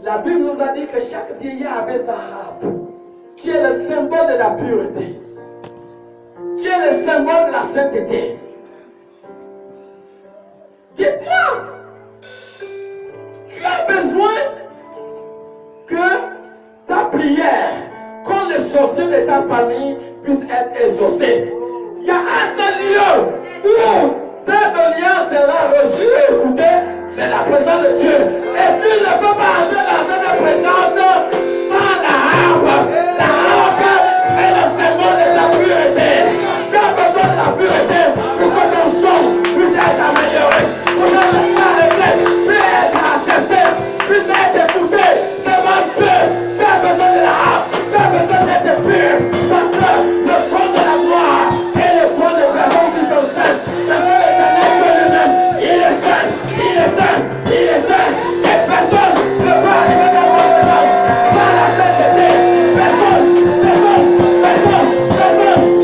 La Bible nous a dit que chaque vieillard avait sa harpe, qui est le symbole de la pureté, qui est le symbole de la sainteté. Dites-moi, tu as besoin que ta prière contre les sorciers de ta famille puisse être exaucée. Il y a un seul lieu où ta doléance sera reçue et écoutée, c'est la présence de Dieu. Et tu ne peux pas entrer dans cette présence sans la harpe. La harpe est le symbole de la pureté. Tu as besoin de la pureté pour que ton son puisse être amélioré, pour que ton parler puisse être accepté, puisse être écouté devant Dieu. Tu as besoin de la harpe, tu as besoin d'être pur, parce que le trône de la gloire et le trône des personnes qui sont saintes, le Dieu éternel Dieu lui-même, il est saint, il est saint, il est saint, et personne ne peut arriver dans votre présence sans la sainteté. Personne, personne, personne, personne.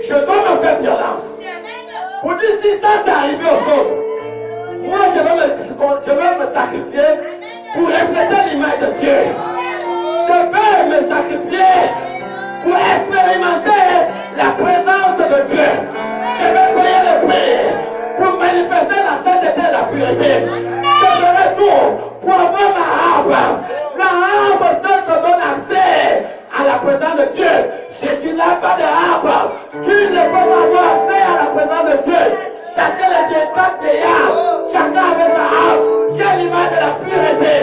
Je dois me faire violence. Pour dire si ça c'est arrivé aux autres, moi je vais me sacrifier pour refléter l'image de Dieu. Je vais me sacrifier pour expérimenter la présence de Dieu. Je vais payer le prix pour manifester la sainteté et la pureté. Je ferai tout pour avoir ma harpe. La harpe, seule te donne accès à la présence de Dieu. Si tu n'as pas de harpe, tu ne peux pas avoir accès à la présence de Dieu. Parce que les Théâtre, chacun avait sa harpe, qui est l'image de la pureté,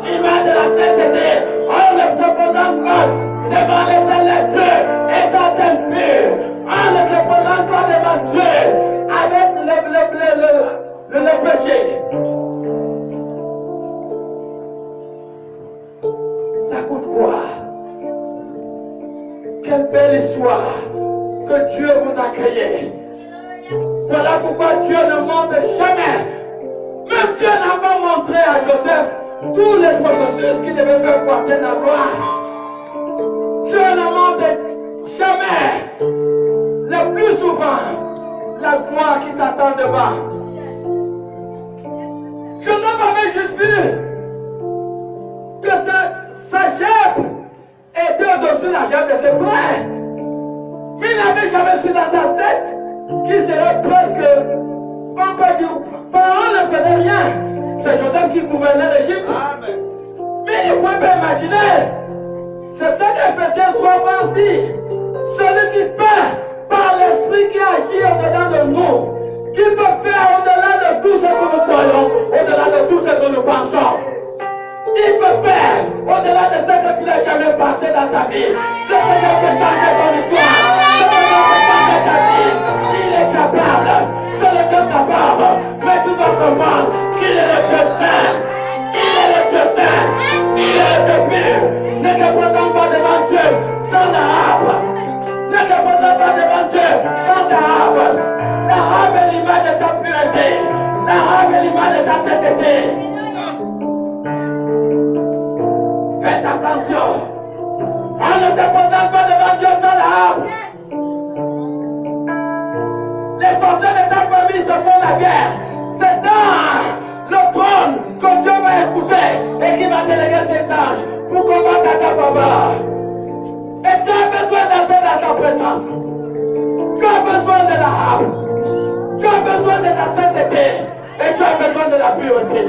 l'image de la sainteté. On ne se présente pas devant l'éternel Dieu étant impur. On ne se présente pas devant Dieu avec le péché. Ça coûte quoi? Quelle belle histoire que Dieu vous a créée. Voilà pourquoi Dieu ne montre jamais. Même Dieu n'a pas montré à Joseph tous les processus qu'il devait faire pour atteindre la gloire. Dieu ne montre jamais. Le plus souvent, la gloire qui t'attend devant. Joseph avait juste vu que sa gerbe était au-dessus de la gerbe de ses frères. Mais il n'avait jamais su dans ta tête qui serait presque, on peut dire, Pharaon ne faisait rien. C'est Joseph qui gouvernait l'Égypte. Mais il ne pouvait pas imaginer. C'est ça qu'Éphésiens 3 va dire. Celui qui fait par l'esprit qui agit au-dedans de nous, qui peut faire au-delà de tout ce que nous croyons, au-delà de tout ce que nous pensons. Il peut faire au-delà de ce que tu n'as jamais passé dans ta vie. Le Seigneur peut changer ton histoire. Le Seigneur peut changer ta vie. Il est capable. C'est le Dieu capable. Mais tu dois comprendre qu'il est le Dieu saint. Il est le Dieu saint. Il est le Dieu pur. Ne te présente pas devant Dieu sans la harpe. Ne te présente pas devant Dieu sans ta harpe. La harpe est l'image de ta pureté. La harpe est l'image de ta sainteté. Faites attention. On ne se présente pas devant Dieu sans la harpe. Les sorciers de ta famille te font la guerre. C'est dans le trône que Dieu va écouter et qui va déléguer ses anges pour combattre à ta faveur. Et tu as besoin d'entrer dans sa présence. Tu as besoin de la harpe. Tu as besoin de la sainteté. Et tu as besoin de la pureté.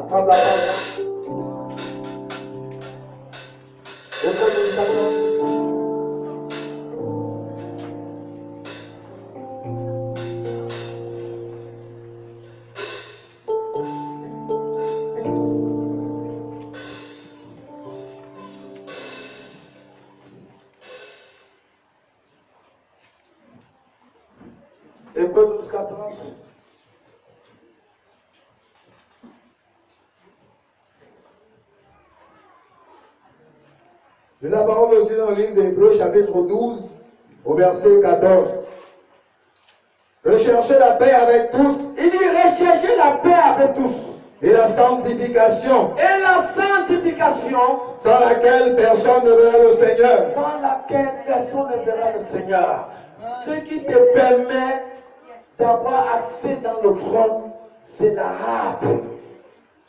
Prends la parole. Hébreux 12, 14. Hébreux 12, 14. De la parole de Dieu dans le livre d'Hébreux, chapitre 12, au verset 14. Recherchez la paix avec tous. Il dit recherchez la paix avec tous. Et la sanctification, Et la sanctification, sans laquelle personne ne verra le Seigneur. sans laquelle personne ne verra le Seigneur. Ce qui te permet d'avoir accès dans le trône, c'est la harpe,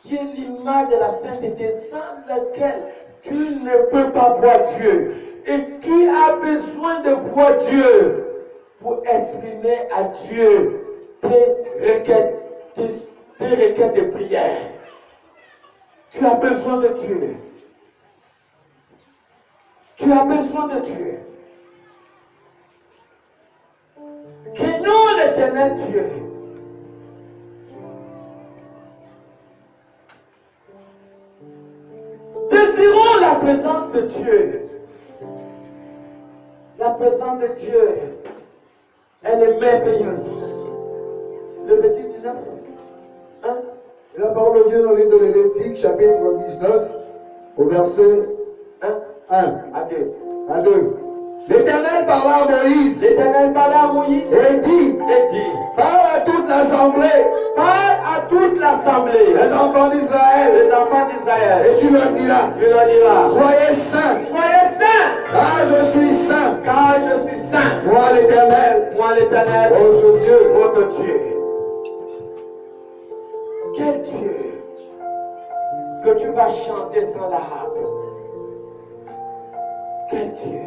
qui est l'image de la sainteté, sans laquelle tu ne peux pas voir Dieu. Et tu as besoin de voir Dieu pour exprimer à Dieu tes requêtes de prière. Tu as besoin de Dieu. Tu as besoin de Dieu. Craignons l'Éternel Dieu. Désirons la présence de Dieu. La présence de Dieu, elle est merveilleuse. Le petit 19. Hein? Et la parole de Dieu dans le livre de Lévitique, chapitre 19, au verset 1 à 2. L'Éternel parla à Moïse. L'Éternel parla à Moïse Et dit, parle à toute l'assemblée. Parle à toute l'assemblée. Les enfants d'Israël. Les enfants d'Israël. Et tu leur diras. Tu leur diras. Soyez saints. Soyez saints. Car je suis saint. Car je suis saint. Moi l'Éternel. Moi l'Éternel. Votre Dieu. Votre Dieu. Quel Dieu que tu vas chanter sans la harpe. Quel Dieu.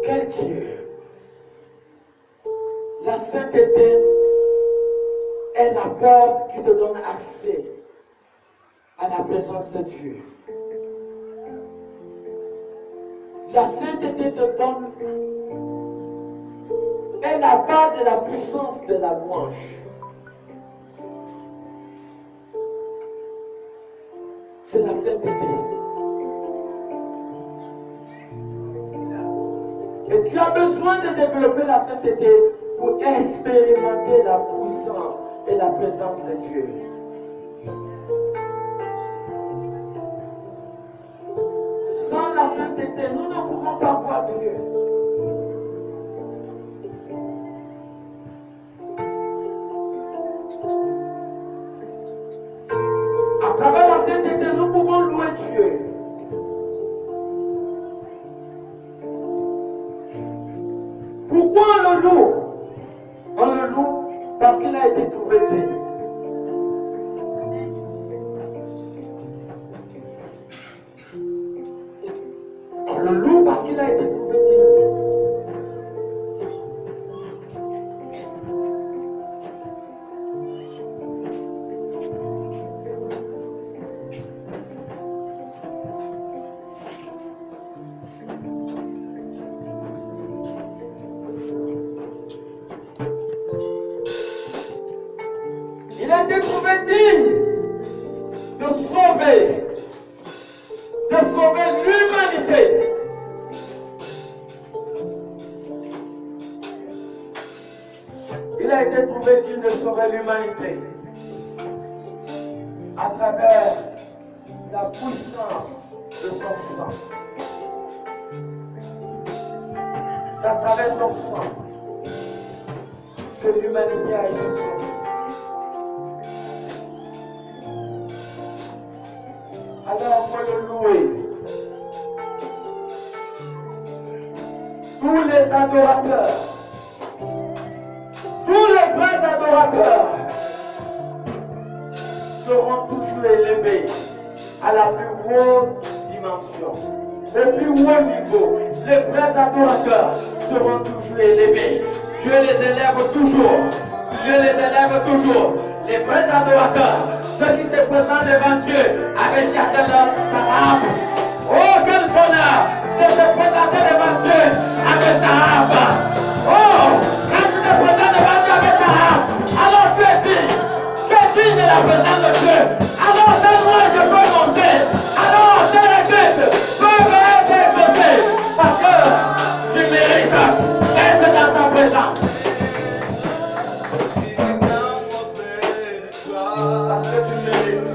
Quel Dieu. La sainteté est la porte qui te donne accès à la présence de Dieu. La sainteté te donne est la base de la puissance de la louange. C'est la sainteté. Et tu as besoin de développer la sainteté pour expérimenter la puissance et la présence de Dieu. Sans la sainteté, nous ne pouvons pas voir Dieu. À travers la sainteté, nous pouvons louer Dieu. Pourquoi on le loue? On le loue parce qu'il a été trouvé digne. On le loue parce qu'il a été trouvé digne. Il a été trouvé digne de sauver l'humanité. Il a été trouvé digne de sauver l'humanité à travers la puissance de son sang. C'est à travers son sang que l'humanité a été sauvée. Alors on peut le louer. Tous les adorateurs, tous les vrais adorateurs seront toujours élevés à la plus haute dimension, au plus haut niveau. Les vrais adorateurs seront toujours élevés. Dieu les élève toujours. Dieu les élève toujours. Les vrais adorateurs, ceux qui se présentent devant Dieu avec chacun sa harpe. Oh, quel bonheur de se présenter devant Dieu avec sa harpe. Oh, quand tu te présentes devant Dieu avec ta harpe, alors tu es digne de la présence de Dieu. Alors donne-moi, je peux monter. Alors tes requêtes peuvent être exaucées parce que tu mérites d'être dans sa présence. Parce que tu mérites.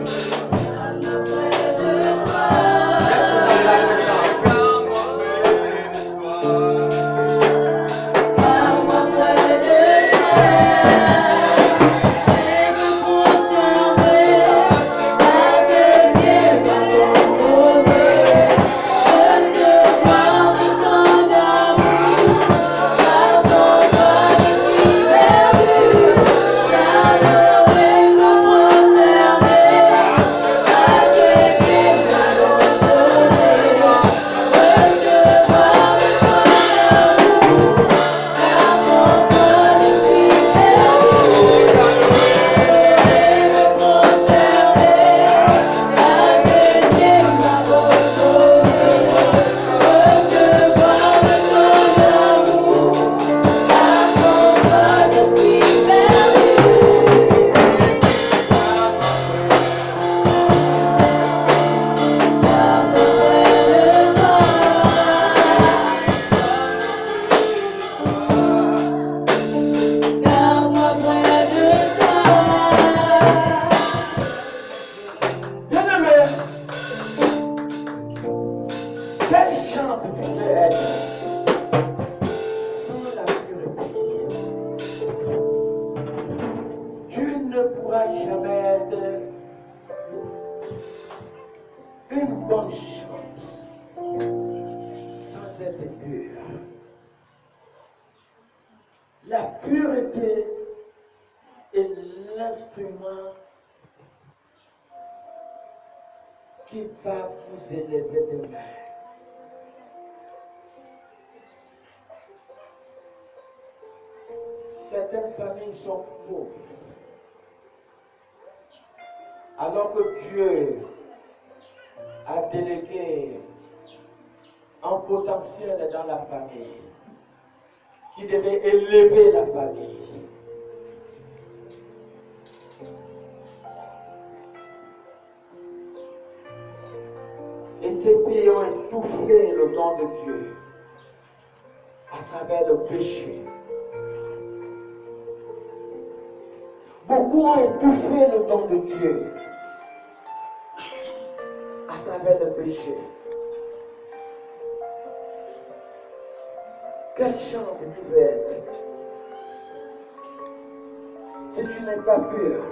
La pureté est l'instrument qui va vous élever demain. Certaines familles sont pauvres, alors que Dieu a délégué un potentiel dans la famille qui devait élever la famille. Et ces filles ont étouffé le don de Dieu à travers le péché. Beaucoup ont étouffé le don de Dieu à travers le péché. Quelle chance tu veux être si tu n'es pas pur?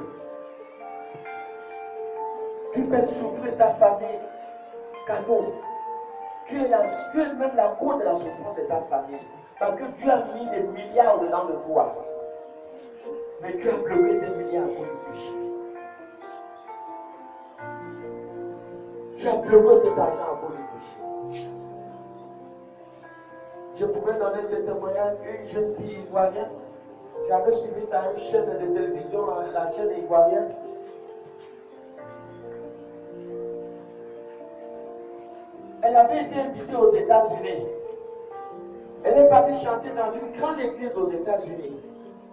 Tu fais souffrir ta famille, cadeau. Tu es même la cause de la souffrance de ta famille. Parce que Dieu a mis des milliards dedans de toi. Mais tu as pleuré ces milliards à cause du péché. Tu as pleuré cet argent à cause du péché. Je pouvais donner ce témoignage d'une jeune fille ivoirienne. J'avais suivi ça à une chaîne de télévision, la chaîne ivoirienne. Elle avait été invitée aux États-Unis. Elle est partie chanter dans une grande église aux États-Unis.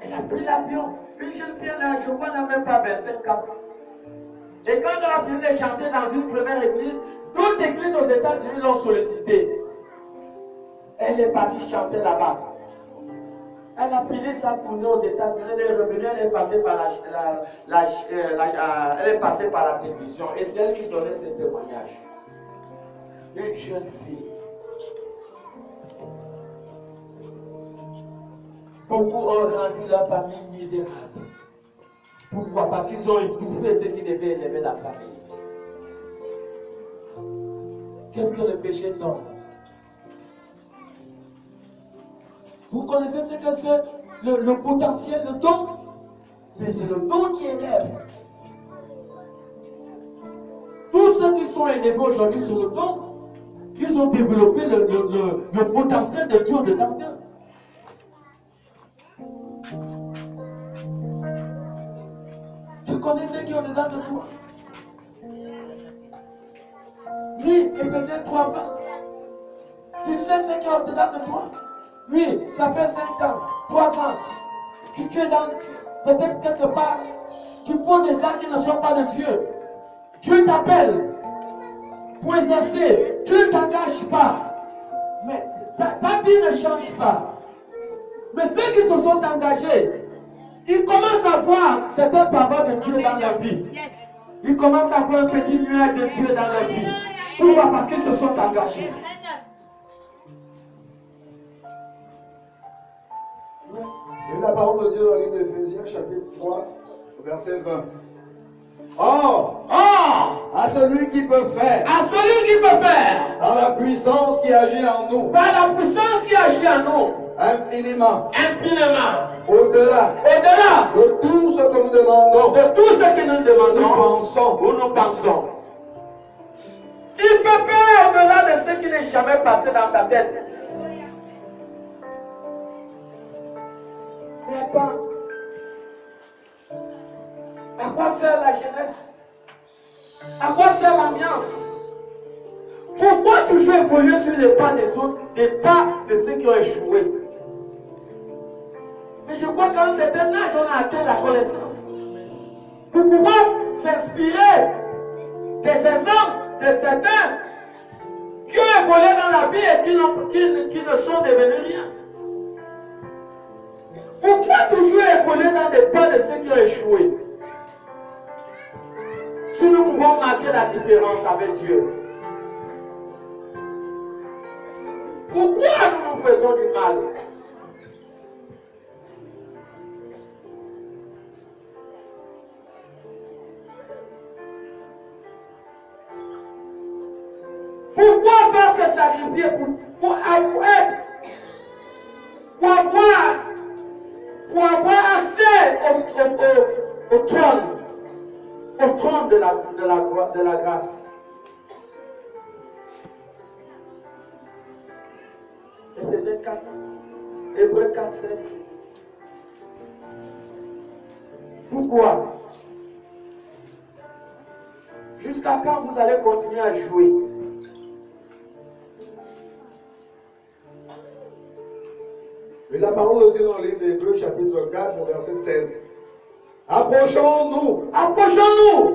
Elle a pris l'avion. Une jeune fille, je crois, n'a même pas 25 ans. Et quand elle a fini de chanter dans une première église, d'autres églises aux États-Unis l'ont sollicitée. Elle est partie chanter là-bas. Elle a fini sa tournée aux États-Unis, elle est revenue, elle est passée par elle est passée par la télévision. Et c'est elle qui donnait ce témoignage. Une jeune fille. Beaucoup ont rendu la famille misérable. Pourquoi? Parce qu'ils ont étouffé ce qui devait élever la famille. Qu'est-ce que le péché donne? Vous connaissez ce que c'est le potentiel, le don? Mais c'est le don qui élève. Tous ceux qui sont élevés aujourd'hui sur le don, ils ont développé le potentiel de Dieu dedans d'eux. connais ce qui est au-dedans de toi. Lis Éphésiens 3:20. Tu sais ce qui est au-dedans de toi. Oui, ça fait 5 ans, 3 ans. Tu es dans, peut-être quelque part, tu poses des actes qui ne sont pas de Dieu. Dieu t'appelle pour exercer. Tu ne t'engages pas. Mais ta vie ne change pas. Mais ceux qui se sont engagés, ils commencent à voir certaines faveurs de Dieu dans leur vie. Ils commencent à voir un petit nuage de Dieu dans leur vie. Pourquoi? Parce qu'ils se sont engagés. Et la parole de Dieu dans le livre d'Éphésiens, chapitre 3, verset 20. Or, à celui qui peut faire, par la puissance qui agit en nous, infiniment, au-delà de tout ce que nous demandons, nous pensons. Il peut faire au-delà de ce qui n'est jamais passé dans ta tête. Mais attends, à quoi sert la jeunesse? À quoi sert l'ambiance? Pourquoi toujours évoluer sur les pas des autres, les pas de ceux qui ont échoué? Mais je crois qu'à un certain âge, on a atteint la connaissance. Pour pouvoir s'inspirer des exemples de certains qui ont évolué dans la vie et qui ne sont devenus rien. Pourquoi toujours évoluer dans les pas de ceux qui ont échoué? Si nous pouvons marquer la différence avec Dieu, pourquoi nous nous faisons du mal? Pourquoi pas se sacrifier pour avoir accès au trône de la grâce? Éphésiens 4, Hébreux 4, 16. Pourquoi? Jusqu'à quand vous allez continuer à jouer? Et la parole de Dieu dans le livre d'Hébreux, chapitre 4, verset 16. Approchons-nous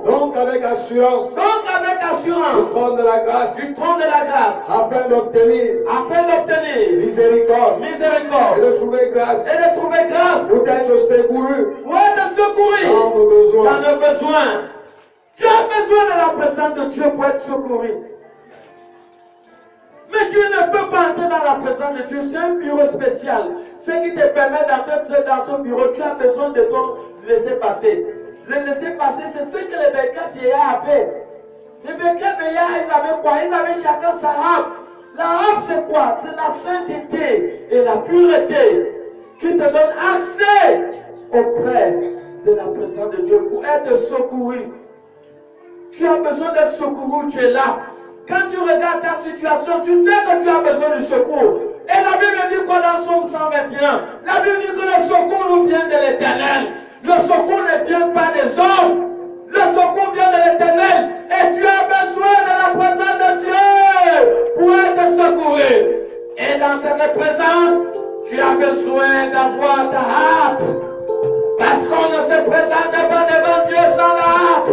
donc avec assurance du trône de la grâce, afin d'obtenir miséricorde et de trouver grâce pour être secourus dans nos besoins. Tu as besoin de la présence de Dieu pour être secouru. Mais tu ne peux pas entrer dans la présence de Dieu. C'est un bureau spécial. Ce qui te permet d'entrer dans ce bureau, tu as besoin de ton laisser-passer. Le laisser-passer, c'est ce que les Bécats vieillards avaient. Les Bécats vieillards, ils avaient quoi? Ils avaient chacun sa harpe. La harpe, c'est quoi? C'est la sainteté et la pureté qui te donne accès auprès de la présence de Dieu pour être secouru. Tu as besoin d'être secouru, tu es là. Quand tu regardes ta situation, tu sais que tu as besoin de secours. Et la Bible dit quoi dans Psaume 121? La Bible dit que le secours nous vient de l'Éternel. Le secours ne vient pas des hommes. Le secours vient de l'Éternel. Et tu as besoin de la présence de Dieu pour être secouru. Et dans cette présence, tu as besoin d'avoir ta harpe. Parce qu'on ne se présente pas devant Dieu sans la harpe.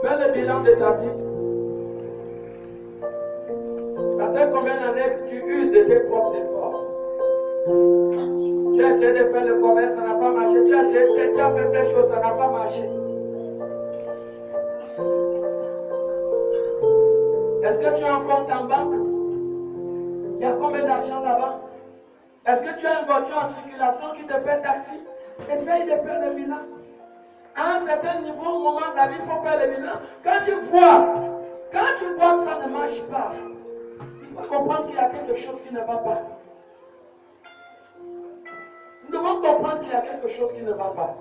Fais le bilan de ta vie. Ça fait combien d'années que tu uses de tes propres efforts? Tu as essayé de faire le commerce, ça n'a pas marché. Tu as fait des choses, ça n'a pas marché. Est-ce que tu as un compte en banque? Il y a combien d'argent là-bas? Est-ce que tu as une voiture en circulation qui te fait taxi? Essaye de faire le bilan. À un certain niveau, au moment de la vie, il faut faire le bilan. Quand tu vois que ça ne marche pas, il faut comprendre qu'il y a quelque chose qui ne va pas. Nous devons comprendre qu'il y a quelque chose qui ne va pas.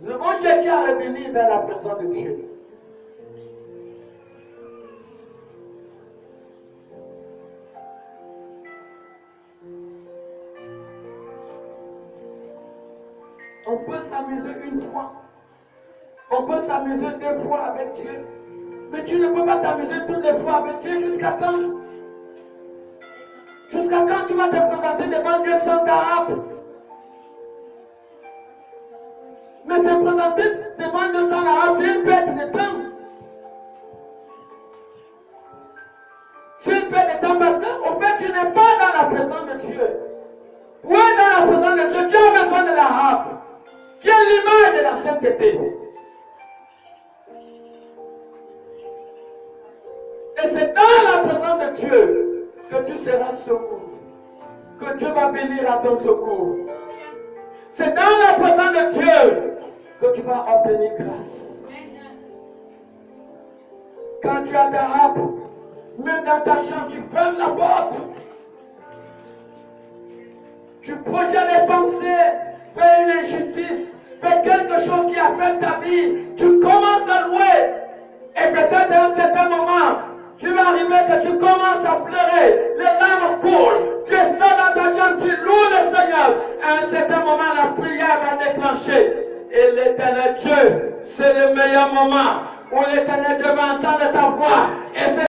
Nous devons chercher à revenir vers la présence de Dieu. On peut s'amuser une fois. On peut s'amuser 2 fois avec Dieu. Mais tu ne peux pas t'amuser toutes les fois avec Dieu. Jusqu'à quand? Jusqu'à quand tu vas te présenter devant Dieu sans ta harpe? Mais se présenter devant Dieu sans la harpe, c'est une perte de temps. C'est une perte de temps parce qu'au fait, tu n'es pas dans la présence de Dieu. Où est dans la présence de Dieu? Tu as besoin de la harpe, qui est l'image de la sainteté. Et c'est dans la présence de Dieu que tu seras secouru, que Dieu va venir à ton secours. C'est dans la présence de Dieu que tu vas obtenir grâce. Quand tu as ta harpe, même dans ta chambre, tu fermes la porte. Tu projettes les pensées vers une injustice, vers quelque chose qui affecte ta vie. Tu commences à louer. Et peut-être à un certain moment, tu vas arriver que tu commences à pleurer. Les larmes coulent. Tu es seul dans ta chambre, tu loues le Seigneur. À un certain moment, la prière va déclencher. Et l'Éternel Dieu, c'est le meilleur moment où l'Éternel Dieu va entendre ta voix. Et c'est